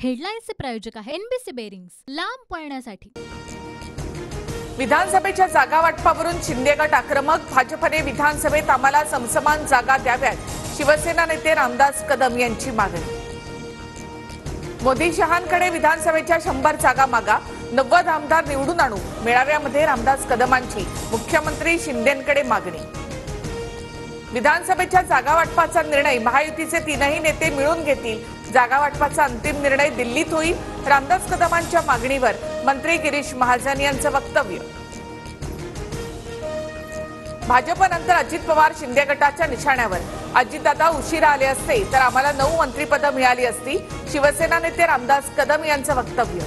हेडलाईन्सचे प्रायोजक आहे NBC bearings, लांब पळण्यासाठी। विधानसभेच्या जागा वाटपावरून शिंदे गट आक्रमक। भाजपने विधानसभेत आम्हाला समसमान जागा द्याव्यात, शिवसेना नेते रामदास कदम यांची मागणी। मोदी शहांकडे विधानसभेच्या 100 जागा मागा, 90 आमदार निवडून आणू। मेळाव्यामध्ये रामदास कदमांची मुख्यमंत्री शिंदेंकडे मागणी। विधानसभेच्या जागा वाटपाचा निर्णय महायुतीचे तीनही नेते मिळून घेतील। जागा वाटपाचा अंतिम निर्णय दिल्लीत होईल। रामदास कदमांच्या मागणीवर मंत्री गिरीश महाजन यांचं वक्तव्य। भाजपनंतर अजित पवार शिंदे गटाच्या निशाण्यावर। अजितदादा उशिरा आले असते तर आम्हाला 9 मंत्रिपदं मिळाली असती, शिवसेना नेते रामदास कदम यांचं वक्तव्य।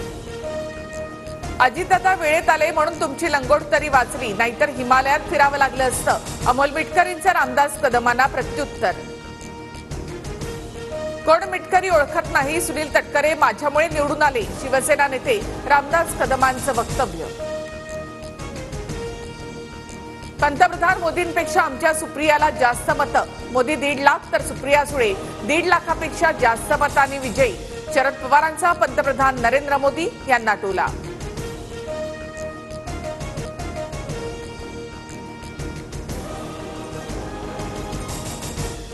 अजितदादा वेळेत आले म्हणून तुमची लंगोट तरी वाचली, नाहीतर हिमालयात फिरावं लागलं असतं। अमोल मिटकरींचं रामदास कदमांना प्रत्युत्तर। कोण मिटकरी ओळखत नाही, सुनील तटकरे माझ्यामुळे निवडून आले, शिवसेना नेते रामदास कदमांचं वक्तव्य। पंतप्रधान मोदींपेक्षा आमच्या सुप्रियाला जास्त मतं। मोदी 1.5 लाख तर सुप्रिया सुळे 1.5 लाखापेक्षा जास्त मतांनी विजयी। शरद पवारांचा पंतप्रधान नरेंद्र मोदी यांना टोला।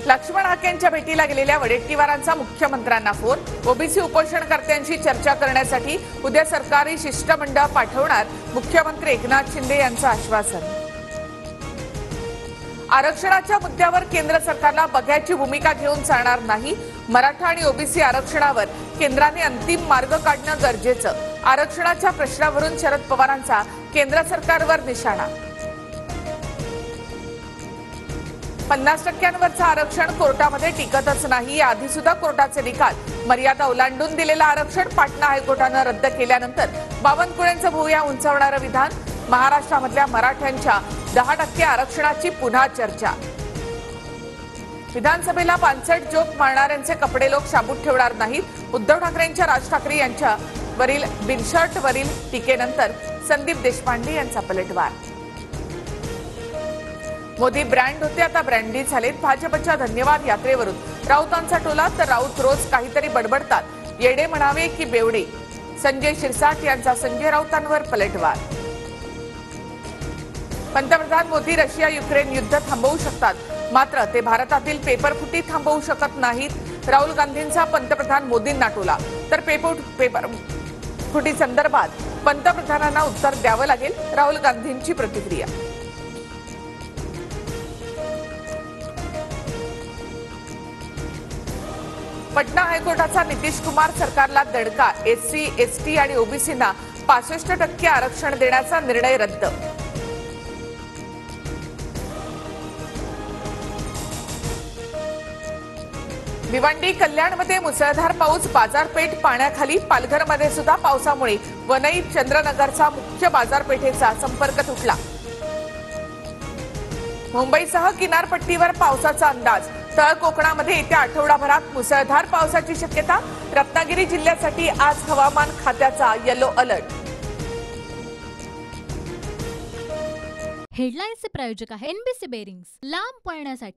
लक्ष्मण हाकेंच्या भेटीला गेलेल्या वडेट्टीवारांचा मुख्यमंत्र्यांना फोन। ओबीसी उपोषणकर्त्यांशी चर्चा करण्यासाठी उद्या सरकारी शिष्टमंडळ पाठवणार, मुख्यमंत्री एकनाथ शिंदे यांचं आश्वासन। आरक्षणाच्या मुद्द्यावर केंद्र सरकारला बघ्याची भूमिका घेऊन चालणार नाही। मराठा आणि ओबीसी आरक्षणावर केंद्राने अंतिम मार्ग काढणं गरजेचं। आरक्षणाच्या प्रश्नावरून शरद पवारांचा केंद्र सरकारवर निशाणा। 50% आरक्षण कोर्टामध्ये टिकतच नाही, याआधी सुद्धा कोर्टाचे निकाल मर्यादा ओलांडून दिलेलं आरक्षण पाटणा हायकोर्टानं रद्द केल्यानंतर बावनकुळेंचं भुवया उंचावणारं विधान। महाराष्ट्रामधल्या मराठ्यांच्या 10% आरक्षणाची पुन्हा चर्चा। विधानसभेला पानसट जोक मारणाऱ्यांचे कपडे लोक शाबूत ठेवणार नाहीत। उद्धव ठाकरेंच्या राज ठाकरे यांच्यावरील बिनशर्टवरील टीकेनंतर संदीप देशपांडे यांचा पलटवार। मोदी ब्रँड होते, आता ब्रँडी झालेत। भाजपच्या धन्यवाद यात्रेवरून राऊतांचा टोला, तर राऊत रोज काहीतरी बडबडतात, येडे म्हणावे की बेवडे। संजय शिरसाट यांचा संजय राऊतांवर पलटवार। पंतप्रधान मोदी रशिया युक्रेन युद्ध थांबवू शकतात, मात्र ते भारतातील पेपरफुटी थांबवू शकत नाहीत। राहुल गांधींचा पंतप्रधान मोदींना टोला, तर पेपरफुटी संदर्भात पंतप्रधानांना उत्तर द्यावं लागेल, राहुल गांधींची प्रतिक्रिया। पटना हायकोर्टाचा नितीश कुमार सरकारला दणका। एससी, एसटी आणि ओबीसींना 65% आरक्षण देण्याचा निर्णय रद्द। भिवंडी कल्याणमध्ये मुसळधार पाऊस, बाजारपेठ पाण्याखाली। पालघरमध्ये सुद्धा पावसामुळे वनई चंद्रनगरचा मुख्य बाजारपेठेचा संपर्क तुटला। मुंबईसह किनारपट्टीवर पावसाचा अंदाज। तळ कोकणामध्ये येत्या आठवडाभरात मुसळधार पावसाची शक्यता। रत्नागिरी जिल्ह्यासाठी आज हवामान खात्याचा येलो अलर्ट। हेडलाईन्सचे प्रायोजक आहे एनबीसी बेरिंग्स, लांब पळण्यासाठी।